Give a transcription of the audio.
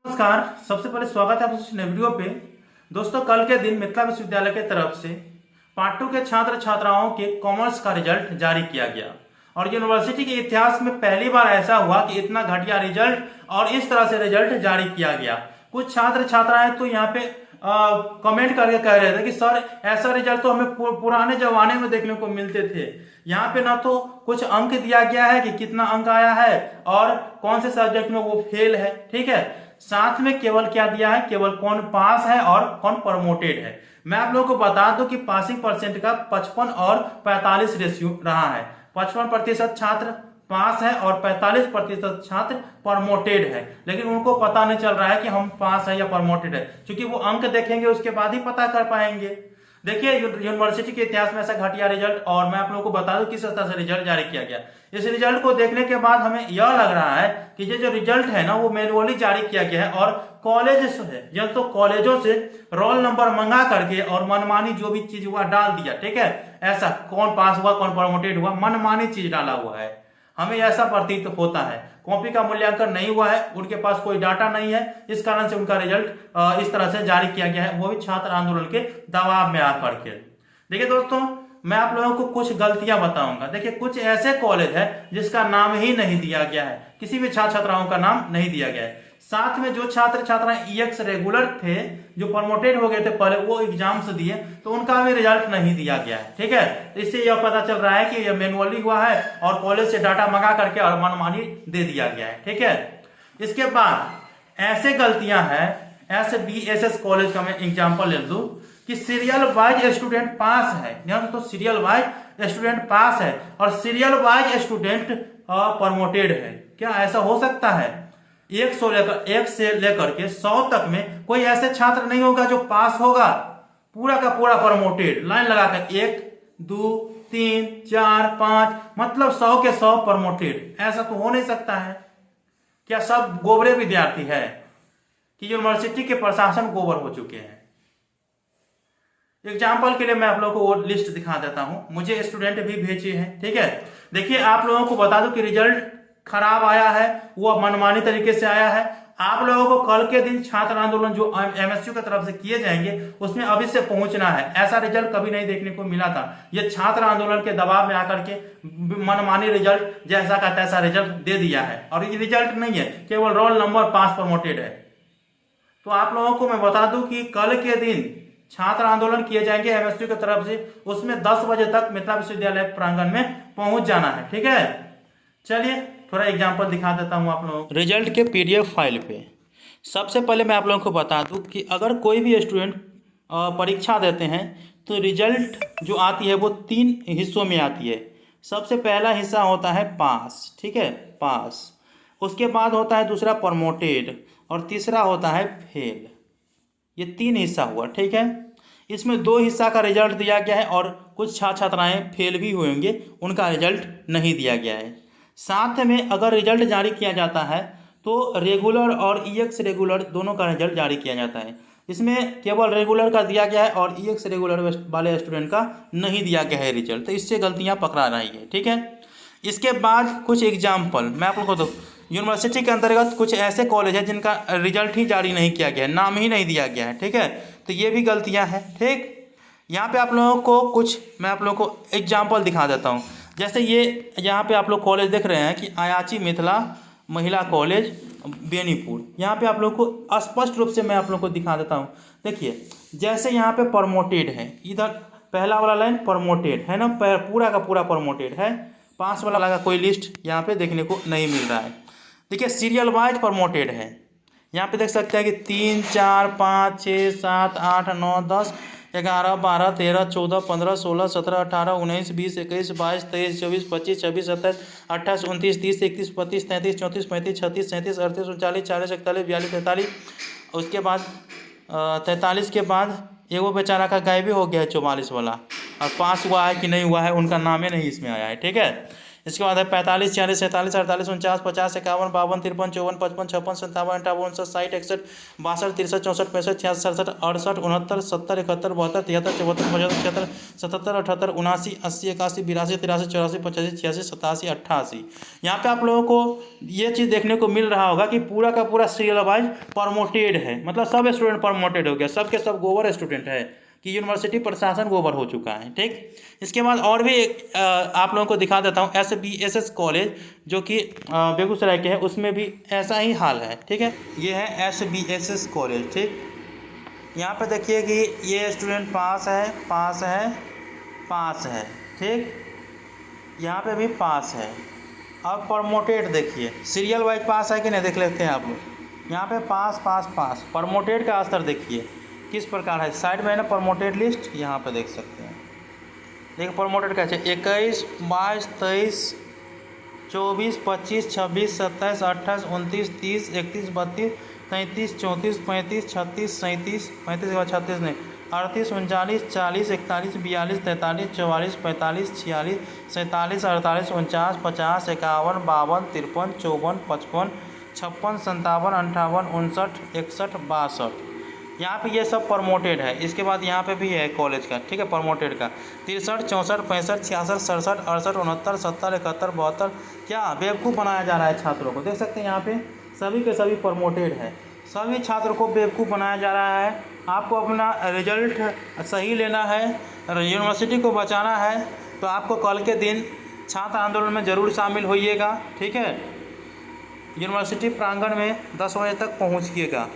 नमस्कार। सबसे पहले स्वागत है आपका इस नए वीडियो पे। दोस्तों, कल के दिन मिथिला विश्वविद्यालय की तरफ से पार्ट 2 के छात्र छात्राओं के कॉमर्स का रिजल्ट जारी किया गया और यूनिवर्सिटी के इतिहास में पहली बार ऐसा हुआ कि इतना घटिया रिजल्ट और इस तरह से रिजल्ट जारी किया गया। कुछ छात्र छात्राएं तो यहाँ पे कमेंट करके कह रहे थे कि सर, ऐसा रिजल्ट तो हमें पुराने जमाने में देखने को मिलते थे। यहाँ पे ना तो कुछ अंक दिया गया है कि कितना अंक आया है और कौन से सब्जेक्ट में वो फेल है, ठीक है। साथ में केवल क्या दिया है, केवल कौन पास है और कौन प्रमोटेड है। मैं आप लोगों को बता दूं कि पासिंग परसेंट का 55 और 45 रेशियो रहा है। 55% छात्र पास है और 45% छात्र प्रमोटेड है, लेकिन उनको पता नहीं चल रहा है कि हम पास है या प्रमोटेड है, क्योंकि वो अंक देखेंगे उसके बाद ही पता कर पाएंगे। देखिए, यूनिवर्सिटी के इतिहास में ऐसा घटिया रिजल्ट, और मैं आप लोगों को बता दूं किस तरह से रिजल्ट जारी किया गया। इस रिजल्ट को देखने के बाद हमें यह लग रहा है कि ये जो रिजल्ट है ना, वो मैनुअली जारी किया गया है और कॉलेज से या तो कॉलेजों से रोल नंबर मंगा करके और मनमानी जो भी चीज हुआ डाल दिया, ठीक है। ऐसा कौन पास हुआ कौन प्रमोटेड हुआ, मनमानी चीज डाला हुआ है। हमें ऐसा प्रतीत होता है। कॉपी का मूल्यांकन नहीं हुआ है, उनके पास कोई डाटा नहीं है, इस कारण से उनका रिजल्ट इस तरह से जारी किया गया है, वो भी छात्र आंदोलन के दबाव में आकर के। देखिए दोस्तों, मैं आप लोगों को कुछ गलतियां बताऊंगा। देखिए, कुछ ऐसे कॉलेज है जिसका नाम ही नहीं दिया गया है, किसी भी छात्र छात्राओं का नाम नहीं दिया गया है। साथ में जो छात्र छात्राएं ईएक्स रेगुलर थे, जो प्रमोटेड हो गए थे पहले, वो एग्जाम्स दिए तो उनका भी रिजल्ट नहीं दिया गया है, ठीक है। इससे यह पता चल रहा है कि यह मैनुअली हुआ है और कॉलेज से डाटा मंगा करके और मनमानी दे दिया गया है, ठीक है। इसके बाद ऐसे गलतियां हैं, ऐसे बीएसएस कॉलेज का मैं एग्जाम्पल ले लूं कि सीरियल वाइज स्टूडेंट पास है, तो सीरियल वाइज स्टूडेंट पास है और सीरियल वाइज स्टूडेंट प्रमोटेड है। क्या ऐसा हो सकता है? 1 से लेकर के 100 तक में कोई ऐसे छात्र नहीं होगा जो पास होगा, पूरा का पूरा प्रमोटेड। लाइन लगाकर 1 2 3 4 5, मतलब 100 के 100 प्रमोटेड। ऐसा तो हो नहीं सकता है। क्या सब गोबरे विद्यार्थी है कि यूनिवर्सिटी के प्रशासन गोबर हो चुके हैं? एग्जाम्पल के लिए मैं आप लोगों को वो लिस्ट दिखा देता हूं, मुझे स्टूडेंट भी भेजे हैं, ठीक है। देखिए, आप लोगों को बता दूं कि रिजल्ट खराब आया है, वो मनमानी तरीके से आया है। आप लोगों को कल के दिन छात्र आंदोलन जो एमएसयू की तरफ से किए जाएंगे उसमें अभी से पहुंचना है। ऐसा रिजल्ट कभी नहीं देखने को मिला था। ये छात्र आंदोलन के दबाव में आकर के मनमानी रिजल्ट जैसा का तैसा रिजल्ट दे दिया है, और ये रिजल्ट नहीं है, केवल रोल नंबर पास प्रमोटेड है। तो आप लोगों को मैं बता दूं कि कल के दिन छात्र आंदोलन किए जाएंगे एमएसयू की तरफ से, उसमें 10 बजे तक मिथिला विश्वविद्यालय प्रांगण में पहुंच जाना है, ठीक है। चलिए थोड़ा एग्जांपल दिखा देता हूं आप लोगों को रिजल्ट के पीडीएफ फाइल पे। सबसे पहले मैं आप लोगों को बता दूं कि अगर कोई भी स्टूडेंट परीक्षा देते हैं तो रिजल्ट जो आती है वो 3 हिस्सों में आती है। सबसे पहला हिस्सा होता है पास, ठीक है, पास। उसके बाद होता है दूसरा प्रमोटेड और तीसरा होता है फेल। ये 3 हिस्सा हुआ, ठीक है। इसमें 2 हिस्सा का रिजल्ट दिया गया है और कुछ छात्र छात्राएं फेल भी होंगे, उनका रिजल्ट नहीं दिया गया है। साथ में अगर रिजल्ट जारी किया जाता है तो रेगुलर और ईएक्स रेगुलर दोनों का रिजल्ट जारी किया जाता है। इसमें केवल रेगुलर का दिया गया है और ईएक्स रेगुलर वाले स्टूडेंट का नहीं दिया गया है रिजल्ट, तो इससे गलतियां पकड़ा रही है, ठीक है। इसके बाद कुछ एग्जाम्पल मैं आप लोगों को यूनिवर्सिटी के अंतर्गत कुछ ऐसे कॉलेज हैं जिनका रिजल्ट ही जारी नहीं किया गया है, नाम ही नहीं दिया गया है, ठीक है। तो ये भी गलतियां हैं, ठीक। यहाँ पे आप लोगों को कुछ मैं आप लोगों को एग्जाम्पल दिखा देता हूँ। जैसे ये यहाँ पे आप लोग कॉलेज देख रहे हैं कि आयाची मिथिला महिला कॉलेज बेनीपुर। यहाँ पे आप लोग को स्पष्ट रूप से मैं आप लोग को दिखा देता हूँ। देखिए, जैसे यहाँ पे प्रमोटेड है, इधर पहला वाला लाइन प्रमोटेड है ना, पूरा का पूरा प्रमोटेड है। पास वाला लगा कोई लिस्ट यहाँ पे देखने को नहीं मिल रहा है। देखिए, सीरियल वाइज प्रमोटेड है। यहाँ पे देख सकते हैं कि 3 4 5 6 7 8 9 10 11 12 13 14 15 16 17 18 19 20 21 22 23 24 25 26 27 28 29 30 31 32 33 34 35 36 37 38 39 40 41 42 43। उसके बाद 43 के बाद एगो बेचारा का गायब भी हो गया है 44 वाला, और पास हुआ है कि नहीं हुआ है उनका नाम ही नहीं इसमें आया है, ठीक है। इसके बाद है 45, 46, 47, 48, 49, 50, 51, 52, 53, 54, 55, 56, 57, 58, 59, 60, 61, 62, 63, 64, 65, 66, 67, 68, 69, 70, 71, 72, 73, 74, 75, 76, 77, 78, 79, 80, 81, 82, 83, 84, 85, 86, 87, 88। यहाँ पे आप लोगों को ये चीज़ देखने को मिल रहा होगा कि पूरा का पूरा सीरियल वाइज प्रमोटेड है, मतलब सब स्टूडेंट प्रमोटेड हो गया, सब के सब गोवर स्टूडेंट है कि यूनिवर्सिटी प्रशासन गोवर हो चुका है। ठीक, इसके बाद और भी एक आप लोगों को दिखा देता हूँ SBSS कॉलेज जो कि बेगूसराय के है, उसमें भी ऐसा ही हाल है। ठीक है, ये है SBSS कॉलेज। ठीक, यहाँ पे देखिए कि ये स्टूडेंट पास है, पास है, पास है। ठीक, यहाँ पे भी पास है। अब प्रमोटेड देखिए सीरियल वाइज पास है कि नहीं, देख लेते हैं आप लोग। यहाँ पे पास पास पास, प्रमोटेड का स्तर देखिए किस प्रकार है। साइड में है ना प्रमोटेड लिस्ट, यहाँ पे देख सकते हैं। देखिए प्रमोटेड कैसे 21, 22, 23, 24, 25, 26, 27, 28, 29, 30, 31, 32, 33, 34, 35, 36, 37, 35 के बाद 36 नहीं, 38, 39, 40, 41, 42, 43, 44, 45, 46, 47, 48, 49, 50, 51, 52, 53, 54, 55, 56, 57, 58, 59, 61, 62। यहाँ पे ये सब प्रमोटेड है। इसके बाद यहाँ पे भी है कॉलेज का, ठीक है, प्रमोटेड का 63, 64, 65, 66, 67, 68, 69, 70, 71, 72। क्या बेवकूफ़ बनाया जा रहा है छात्रों को, देख सकते हैं यहाँ पे सभी के सभी प्रमोटेड है। सभी छात्रों को बेवकूफ़ बनाया जा रहा है। आपको अपना रिजल्ट सही लेना है, यूनिवर्सिटी को बचाना है, तो आपको कल के दिन छात्र आंदोलन में ज़रूर शामिल होइएगा। ठीक है, यूनिवर्सिटी प्रांगण में 10 बजे तक पहुँचिएगा।